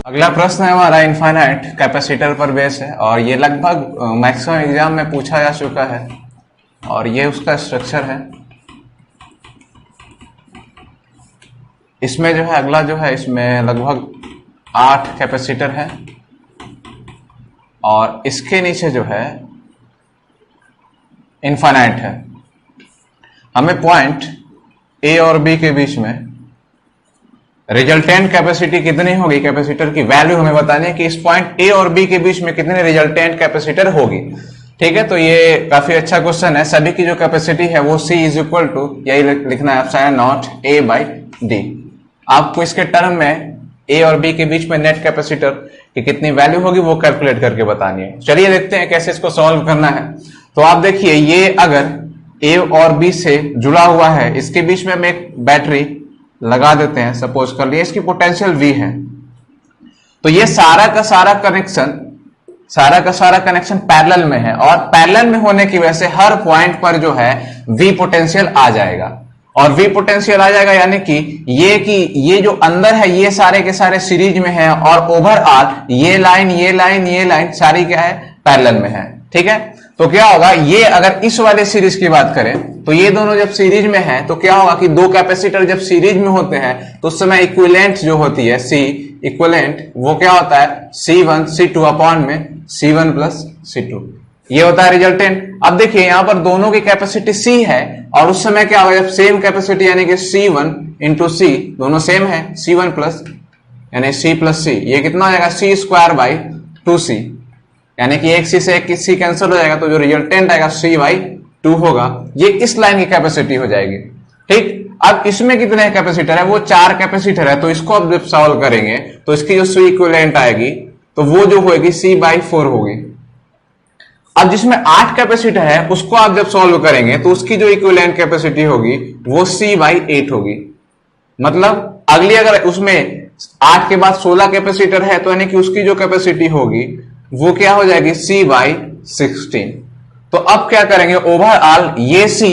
अगला प्रश्न है हमारा इनफाइनाइट कैपेसिटर पर बेस है और ये लगभग मैक्सिमम एग्जाम में पूछा जा चुका है और ये उसका स्ट्रक्चर है। इसमें जो है अगला जो है इसमें लगभग 8 कैपेसिटर है और इसके नीचे जो है इनफाइनाइट है। हमें पॉइंट ए और बी के बीच में रिजल्टेंट कैपेसिटी कितनी होगी, कैपेसिटर की वैल्यू हमें बतानी है कि इस पॉइंट ए और बी के बीच में कितनी रिजल्टेंट कैपेसिटर होगी। ठीक है, तो ये काफी अच्छा क्वेश्चन है। सभी की जो कैपेसिटी है वो C इज इक्वल टू, यही लिखना है epsilon not A by D. आपको इसके टर्म में ए और बी के बीच में नेट कैपेसिटर की कितनी वैल्यू होगी वो कैलकुलेट करके बतानी है। चलिए देखते हैं कैसे इसको सॉल्व करना है। तो आप देखिए, ये अगर ए और बी से जुड़ा हुआ है, इसके बीच में हम एक बैटरी लगा देते हैं। सपोज कर लिए इसकी पोटेंशियल V है, तो ये सारा का सारा कनेक्शन पैरेलल में है और पैरेलल में होने की वजह से हर पॉइंट पर जो है V पोटेंशियल आ जाएगा और V पोटेंशियल आ जाएगा यानी कि ये जो अंदर है ये सारे के सारे सीरीज में है और ओवरऑल ये लाइन सारी क्या है, पैरेलल में है। ठीक है, तो क्या होगा, ये अगर इस वाले सीरीज की बात करें तो ये दोनों जब सीरीज में है तो क्या होगा कि दो कैपेसिटर जब सीरीज में होते हैं तो उस समय इक्विवेलेंट जो होती है C इक्विवेलेंट, वो क्या होता है C1 C2 अपॉन में C1 प्लस C2, ये होता है रिजल्टेंट। अब देखिए यहां पर दोनों की कैपेसिटी C है और उस समय क्या होगा, जब सेम कैपेसिटी यानी कि C1 इंटू C, दोनों सेम है, C1 प्लस यानी C प्लस C, ये कितना हो जाएगा C स्क्वायर बाई 2C, यानी कि एक C से एक C कैंसिल हो जाएगा तो जो रिजल्टेंट आएगा C बाई 2 होगा। ये इस लाइन की कैपेसिटी हो जाएगी। ठीक, अब इसमें कितने कैपेसिटर है, वो 4 कैपेसिटर है, तो इसको अब जब सॉल्व करेंगे तो इसकी जो C इक्विवेलेंट आएगी तो वो जो होगी C बाई 4 होगी। अब जिसमें 8 कैपेसिटर है उसको आप जब सॉल्व करेंगे तो उसकी जो इक्विवेलेंट कैपेसिटी होगी वो C बाई 8 होगी। मतलब अगली अगर उसमें 8 के बाद 16 कैपेसिटर है तो यानी कि उसकी जो कैपेसिटी होगी वो क्या हो जाएगी C बाई 16। तो अब क्या करेंगे, ओवरऑल ये C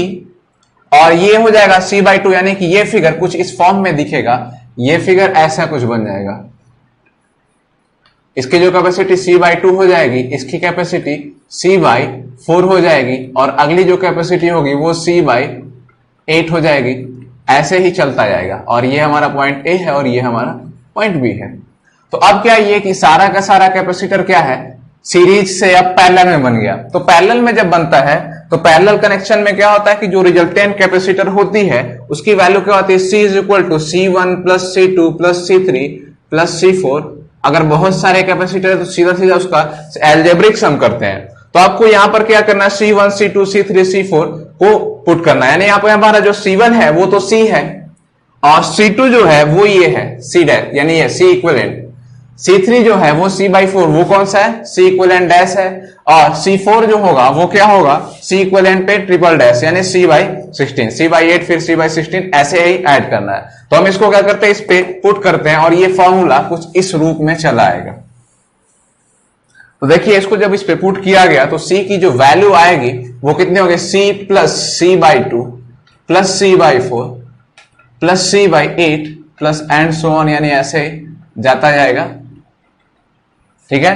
और ये हो जाएगा C बाई 2, यानी कि ये फिगर कुछ इस फॉर्म में दिखेगा, ये फिगर ऐसा कुछ बन जाएगा। इसकी जो कैपेसिटी C बाई 2 हो जाएगी, इसकी कैपेसिटी C बाई 4 हो जाएगी और अगली जो कैपेसिटी होगी वो C बाई 8 हो जाएगी। ऐसे ही चलता जाएगा और ये हमारा पॉइंट A है और ये हमारा पॉइंट B है। तो अब क्या ये कि सारा का सारा कैपेसिटर क्या है, सीरीज से अब पैरेलल में बन गया। तो पैरेलल में जब बनता है तो पैरेलल कनेक्शन में क्या होता है कि जो रिजल्टेंट कैपेसिटर होती है उसकी वैल्यू क्या होती है, C is equal to C1 plus C2 plus C3 plus C4। अगर बहुत सारे कैपेसिटर है तो सीधा सीधा उसका एल्जेब्रिक सम करते हैं। तो आपको यहां पर क्या करना है, C1 C2 C3 C4 को पुट करना है, यानी यहाँ पर हमारा जो C1 है वो तो C है और C2 जो है वो ये है C डैश, यानी ये C इक्विवेलेंट। C3 जो है वो C बाई 4, वो कौन सा है, C इक्विवेलेंट डैश है और C4 जो होगा वो क्या होगा, C इक्विवेलेंट पे ट्रिपल डैश यानी C बाई 16, C बाई 8 फिर C बाई 16, ऐसे ही ऐड करना है। तो हम इसको क्या करते हैं, इस पे पुट करते हैं और ये फॉर्मूला कुछ इस रूप में चला आएगा। तो देखिए इसको जब इस पे पुट किया गया तो C की जो वैल्यू आएगी वो कितनी होगी, C plus C by 2 plus C by 4 plus C by 8 plus and so on, यानी ऐसे जाता जाएगा। ठीक है,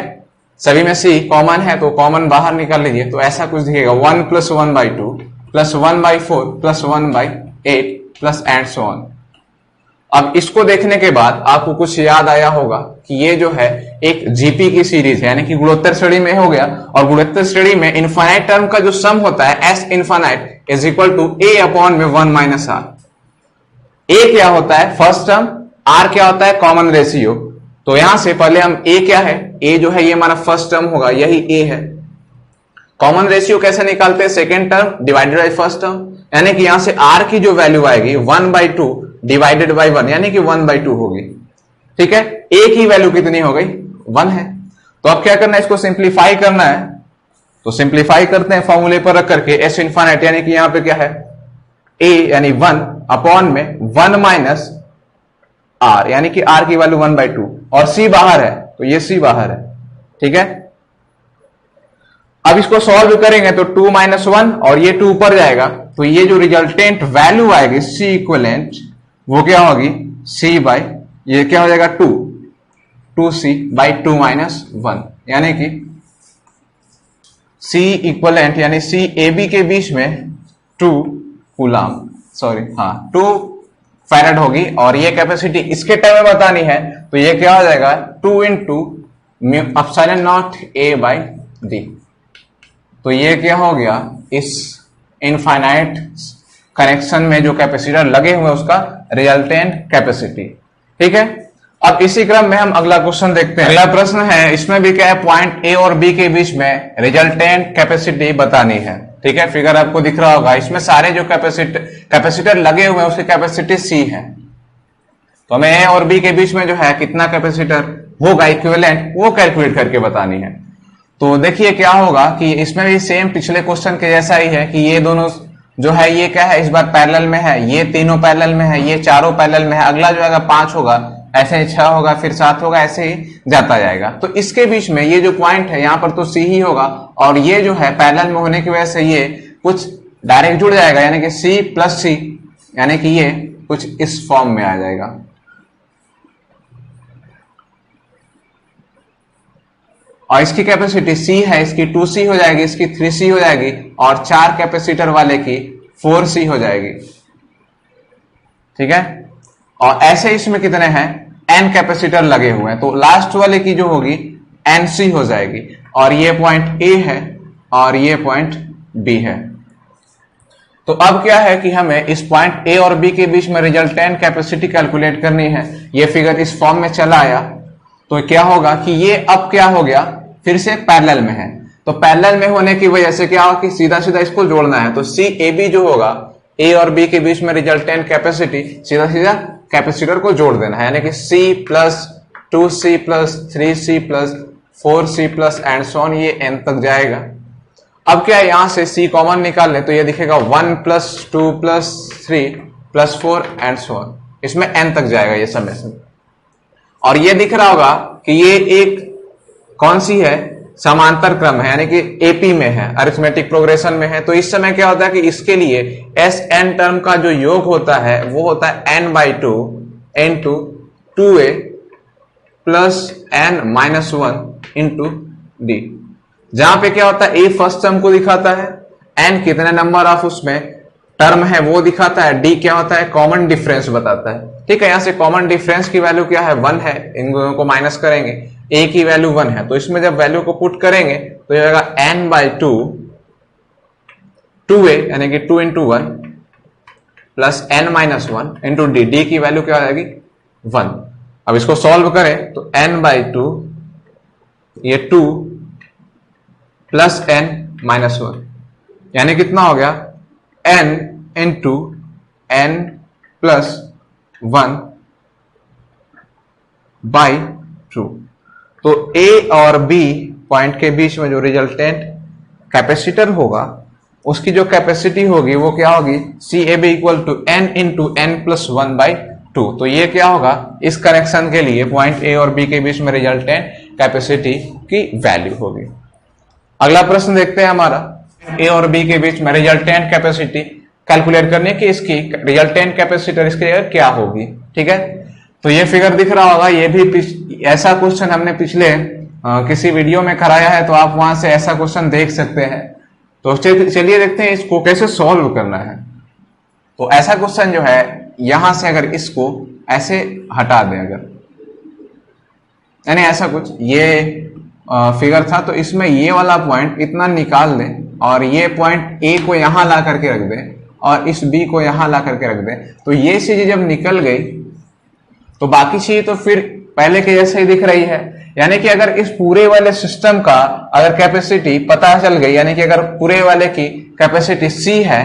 सभी में C कॉमन है तो कॉमन बाहर निकाल लीजिए, तो ऐसा कुछ दिखेगा 1 plus 1 by 2 plus 1 by 4 plus 1 by 8 plus and so on. अब इसको देखने के बाद आपको कुछ याद आया होगा कि ये जो है एक जीपी की सीरीज है, यानी कि गुणोत्तर श्रेणी में हो गया और गुणोत्तर श्रेणी में इनफाइनाइट टर्म का जो सम होता है S infinite is equal to A upon में 1 माइनस R। A क्या होता है फर्स्ट टर्म, R क्या होता है कॉमन रेशियो। तो यहां से पहले हम A क्या है, A जो है ये हमारा फर्स्ट टर्म होगा, यही A है। कॉमन रेशियो कैसे निकालते हैं, second term divided by first term, यानी कि यहां से R की जो वैल्यू आएगी 1 बाई 2 डिवाइडेड बाई 1 यानी कि 1 बाई 2 होगी। ठीक है, A की वैल्यू कितनी हो गई, 1 है। तो अब क्या करना है, इसको सिंप्लीफाई करना है। तो सिंप्लीफाई करते हैं फॉर्मूले पर रख करके S इनफाइनाइट, यानी कि यहां पे क्या है A यानी 1 अपॉन में 1 माइनस R, यानी कि R की वैल्यू 1 बाई 2 और C बाहर है तो ये C बाहर है। ठीक है, अब इसको सॉल्व करेंगे तो 2 माइनस 1 और ये 2 ऊपर जाएगा तो ये जो रिजल्टेंट वैल्यू आएगी C इक्विवेलेंट वो क्या होगी, C बाई ये क्या हो जाएगा 2 2c बाई 2 माइनस 1, यानी कि C इक्वलेंट यानी C ए बी के बीच में 2 कूलाम, सॉरी हाँ 2 फैराड होगी, और ये कैपेसिटी इसके टर्म में बतानी है, तो ये क्या हो जाएगा 2 into epsilon not a by D. तो ये क्या हो गया, इस इनफाइनाइट कनेक्शन में जो कैपेसिटर लगे हुए उसका रिजल्टेंट कैपेसिटी। ठीक है, अब इसी क्रम में हम अगला क्वेश्चन देखते हैं। अगला प्रश्न है, इसमें भी क्या है, पॉइंट ए और बी के बीच में रिजल्टेंट कैपेसिटी बतानी है। ठीक है, फिगर आपको दिख रहा होगा, इसमें सारे जो कैपेसिटर लगे हुए हैं उसकी कैपेसिटी सी है। तो हमें ए और बी के बीच में जो है कितना कैपेसिटर होगा इक्विवेलेंट, वो कैलकुलेट करके बतानी है। तो देखिए क्या होगा कि इसमें भी सेम पिछले क्वेश्चन के जैसा ही है कि ये दोनों जो है ये क्या है, इस बार पैरेलल में है, ये तीनों पैरेलल में है, ये चारों पैरेलल में है, अगला जो है 5 होगा, ऐसे ही 6 होगा, फिर 7 होगा, ऐसे ही जाता जाएगा। तो इसके बीच में ये जो पॉइंट है यहाँ पर तो सी ही होगा, और ये जो है पैरेलल में होने की वजह से ये कुछ डायरेक्ट जुड़ जाएगा, यानी कि सी प्लस सी, यानी कि ये कुछ इस फॉर्म में आ जाएगा। और इसकी कैपेसिटी C है, इसकी 2C हो जाएगी, इसकी 3C हो जाएगी, और 4 कैपेसिटर वाले की 4C हो जाएगी। ठीक है, और ऐसे इसमें कितने हैं, N कैपेसिटर लगे हुए हैं, तो लास्ट वाले की जो होगी NC हो जाएगी, और ये पॉइंट A है और ये पॉइंट B है। तो अब क्या है कि हमें इस पॉइंट A और B के बीच में रिजल्टेंट कैपेसिटी कैलकुलेट करनी है। ये फिगर इस फॉर्म में चला आया, तो क्या होगा कि ये अब क्या हो गया, फिर से पैरेलल में है, तो पैरेलल में होने की वजह से क्या होगा कि सीधा सीधा इसको जोड़ना है, तो सी ए बी जो होगा ए और बी के बीच में रिजल्टेंट कैपेसिटी सीधा सीधा कैपेसिटर को जोड़ देना है, यानी कि C plus 2C plus 3C plus 4C plus and so on, ये n तक जाएगा। अब क्या है, यहां से C कॉमन निकाल ले तो ये दिखेगा 1 plus 2 plus 3 plus 4 and so on, इसमें n तक जाएगा ये समेशन। और ये दिख रहा होगा कि ये एक कौन सी है, समांतर क्रम है, यानी कि एपी में है, अरिथमेटिक प्रोग्रेशन में है। तो इस समय क्या होता है कि इसके लिए एस एन टर्म का जो योग होता है वो होता है n by 2 into 2a plus n minus 1 into D, जहां पे क्या होता है a फर्स्ट टर्म को दिखाता है, n कितने नंबर ऑफ उसमें टर्म है वो दिखाता है, डी क्या होता है, कॉमन डिफरेंस बताता है। ठीक है, यहां से कॉमन डिफरेंस की वैल्यू क्या है, 1 है, इन दोनों को माइनस करेंगे, a की वैल्यू 1 है, तो इसमें जब वैल्यू को पुट करेंगे तो ये होगा n बाई 2 2a यानी कि 2 into 1 plus n minus 1 into D, D की वैल्यू क्या हो जाएगी 1। अब इसको सॉल्व करें तो n बाई 2 ये 2 प्लस n माइनस 1 यानी कितना हो गया n into n plus 1 by 2। तो A और B पॉइंट के बीच में जो रिजल्टेंट कैपेसिटर होगा उसकी जो कैपेसिटी होगी वो क्या होगी, C A B equal to n into n plus 1 by 2। तो ये क्या होगा, इस कनेक्शन के लिए पॉइंट A और B के बीच में रिजल्टेंट कैपेसिटी की वैल्यू होगी। अगला प्रश्न देखते हैं हमारा, A और B के बीच में रिजल्टेंट कैपेसिटी कैलकुलेट करने की इसकी रिजल्टेंट कैपेसिटर इसकी जगह क्या होगी। ठीक है, तो ये फिगर दिख रहा होगा, ये भी ऐसा क्वेश्चन हमने पिछले किसी वीडियो में कराया है, तो आप वहां से ऐसा क्वेश्चन देख सकते हैं। तो चलिए देखते हैं इसको कैसे सॉल्व करना है। तो ऐसा क्वेश्चन जो है, यहां से अगर इसको ऐसे हटा दें, अगर यानी ऐसा कुछ ये फिगर था, तो इसमें ये वाला पॉइंट इतना निकाल दें और ये पॉइंट ए को यहां ला करके रख दें और इस बी को यहां ला करके रख दें। तो ये चीज जब निकल गई तो बाकी चीज तो फिर पहले के जैसे ही दिख रही है। यानी कि अगर इस पूरे वाले सिस्टम का अगर कैपेसिटी पता चल गई, यानी कि अगर पूरे वाले की कैपेसिटी C है,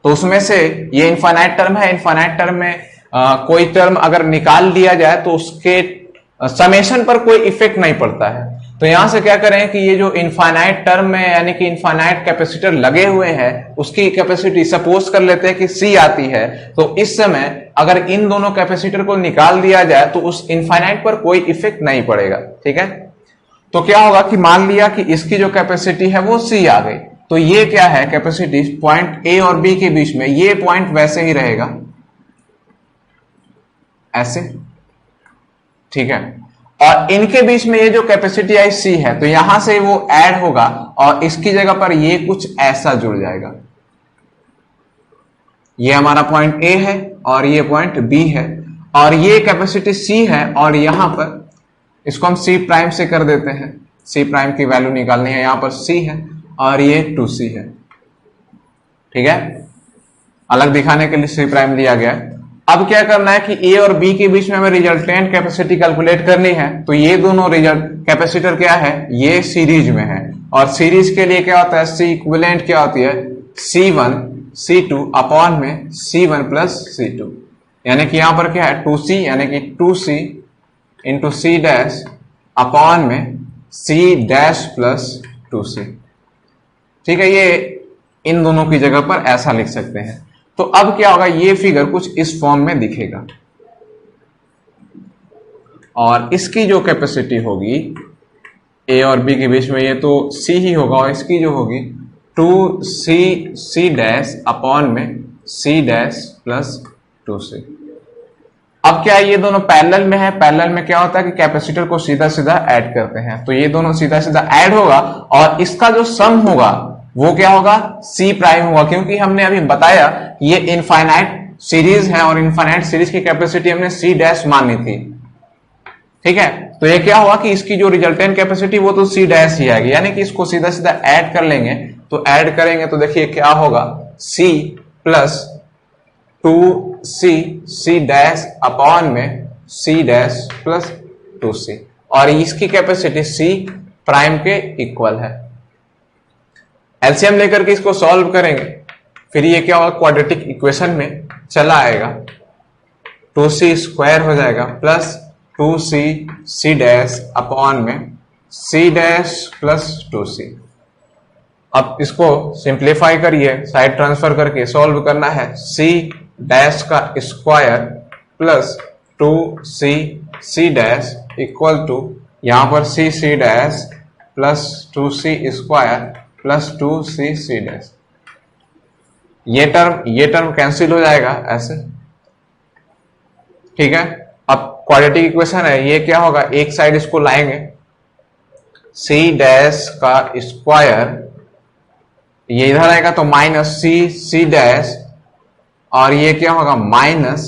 तो उसमें से ये इनफाइनाइट टर्म है, इनफाइनाइट टर्म में कोई टर्म अगर निकाल दिया जाए तो उसके समेशन पर कोई इफेक्ट नहीं पड़ता है। तो यहां से क्या करें कि ये जो इनफाइनाइट टर्म में यानी कि इनफाइनाइट कैपेसिटर लगे हुए हैं उसकी कैपेसिटी सपोज कर लेते हैं कि C आती है, तो इस समय अगर इन दोनों कैपेसिटर को निकाल दिया जाए तो उस इनफाइनाइट पर कोई इफेक्ट नहीं पड़ेगा। ठीक है, तो क्या होगा कि मान लिया कि इसकी जो कैपेसिटी है वो C आ गई, तो ये क्या है कैपेसिटी पॉइंट A और B के बीच में, ये पॉइंट वैसे ही रहेगा ऐसे। ठीक है, और इनके बीच में ये जो कैपेसिटी आई सी है, तो यहां से वो ऐड होगा और इसकी जगह पर ये कुछ ऐसा जुड़ जाएगा। ये हमारा पॉइंट ए है और ये पॉइंट बी है और ये कैपेसिटी सी है और यहां पर इसको हम सी प्राइम से कर देते हैं। सी प्राइम की वैल्यू निकालनी है, यहां पर सी है और ये 2c है। ठीक है, अलग दिखाने के लिए सी प्राइम लिया गया है। अब क्या करना है कि ए और बी के बीच में हमें रिजल्टेंट कैपेसिटी कैलकुलेट करनी है। तो ये दोनों रिजल्ट कैपेसिटर क्या है, ये सीरीज में है और सीरीज के लिए क्या होता है, सी इक्विवेलेंट क्या होती है, C1 C2 अपॉन में C1 प्लस C2, यानी कि यहां पर क्या है 2c, यानी कि 2c into c dash upon में C डैश प्लस 2c। ठीक है, ये इन दोनों की जगह पर ऐसा लिख सकते हैं। तो अब क्या होगा, ये फिगर कुछ इस फॉर्म में दिखेगा और इसकी जो कैपेसिटी होगी ए और बी के बीच में, ये तो सी ही होगा और इसकी जो होगी 2c डैश अपॉन में सी डैश प्लस 2c। अब क्या है, ये दोनों पैरेलल में है। पैरेलल में क्या होता है कि कैपेसिटर को सीधा सीधा ऐड करते हैं, तो ये दोनों सीधा सीधा ऐड होगा और इसका जो सम होगा वो क्या होगा, सी प्राइम होगा, क्योंकि हमने अभी बताया ये इनफाइनाइट सीरीज है और इनफाइनाइट सीरीज की कैपेसिटी हमने सी डैश मानी थी। ठीक है, तो ये क्या हुआ कि इसकी जो रिजल्टेंट कैपेसिटी वो तो सी डैश ही आएगी, यानी कि इसको सीधा सीधा ऐड कर लेंगे। तो ऐड करेंगे तो देखिए क्या होगा, c plus 2c dash upon में c डैश प्लस 2c और इसकी कैपेसिटी c प्राइम के इक्वल है। एलसीएम लेकर के इसको सॉल्व करेंगे, फिर ये क्या होगा, क्वाड्रेटिक इक्वेशन में चला आएगा, 2c स्क्वायर हो जाएगा प्लस 2c डैश अपॉन में c डैश प्लस 2c। अब इसको सिंप्लीफाई करिए, साइड ट्रांसफर करके सॉल्व करना है, c डैश का square plus 2c dash equal to यहां पर c dash plus 2c square plus 2c dash. ये टर्म कैंसिल हो जाएगा ऐसे। ठीक है, अब क्वाड्रेटिक इक्वेशन है, ये क्या होगा, एक साइड इसको लाएंगे, c डैश का स्क्वायर ये इधर आएगा तो माइनस c डैश और ये क्या होगा minus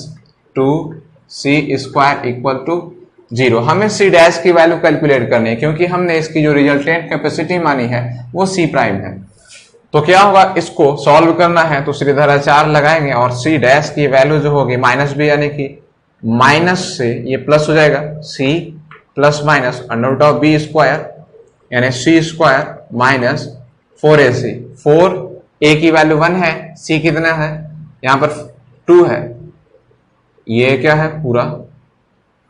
2c square equal to 0। हमें c डैश की वैल्यू कैलकुलेट करनी है क्योंकि हमने इसकी जो रिजल्टेंट कैपेसिटी मानी है वो c प्राइम है। तो क्या होगा, इसको सॉल्व करना है तो श्रीधराचार्य लगाएंगे और c डैश की वैल्यू जो होगी माइनस बी, यानी कि माइनस से ये प्लस हो जाएगा, c प्लस minus under root of b square यानी c square minus 4ac। 4a की वैल्यू 1 है, c कितना है, यहां पर 2 है, ये क्या है पूरा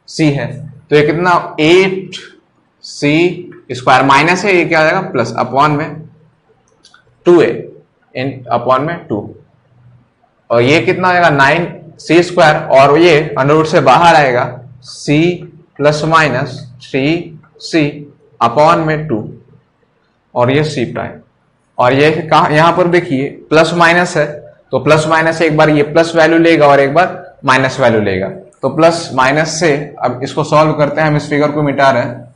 c है, तो ये कितना 8c स्क्वायर माइनस है, ये क्या आ जाएगा प्लस अपॉन में 2a इन अपॉन में 2 और ये कितना आएगा 9c स्क्वायर और ये अंडर रूट से बाहर आएगा c प्लस माइनस 3c अपॉन में 2 और ये c प्राइम। और ये कहा, यहां पर देखिए प्लस माइनस है तो प्लस माइनस एक बार ये प्लस वैल्यू लेगा और एक बार माइनस वैल्यू लेगा, तो प्लस माइनस से अब इसको सॉल्व करते हैं, हम इस फिगर को मिटा रहे हैं।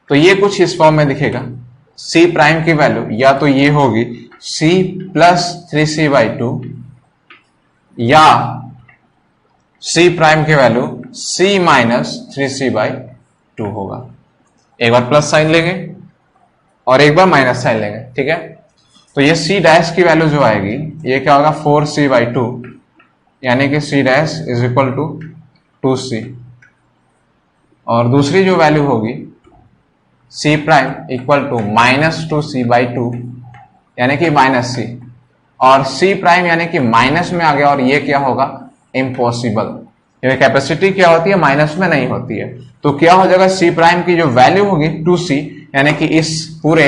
तो ये कुछ इस फॉर्म में दिखेगा, c प्राइम की वैल्यू या तो ये होगी c प्लस 3c/2 या c प्राइम की वैल्यू c माइनस 3c/2 होगा। एक बार प्लस साइन लेंगे और एक बार माइनस साइन लेंगे। ठीक है, तो ये c डैश की वैल्यू जो आएगी ये क्या होगा 4c/2 यानी कि c dash is equal to 2c और दूसरी जो वैल्यू होगी c prime equal to minus 2c/2 यानी कि माइनस c और c प्राइम यानी कि माइनस में आ गया और ये क्या होगा इम्पॉसिबल, क्योंकि कैपेसिटी क्या होती है माइनस में नहीं होती है। तो क्या हो जाएगा c प्राइम की जो वैल्यू होगी 2c यानी कि इस पूरे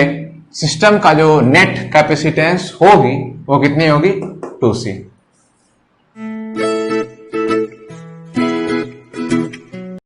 सिस्टम का जो नेट कैपेसिटेंस होगी वो कितनी होगी 2c।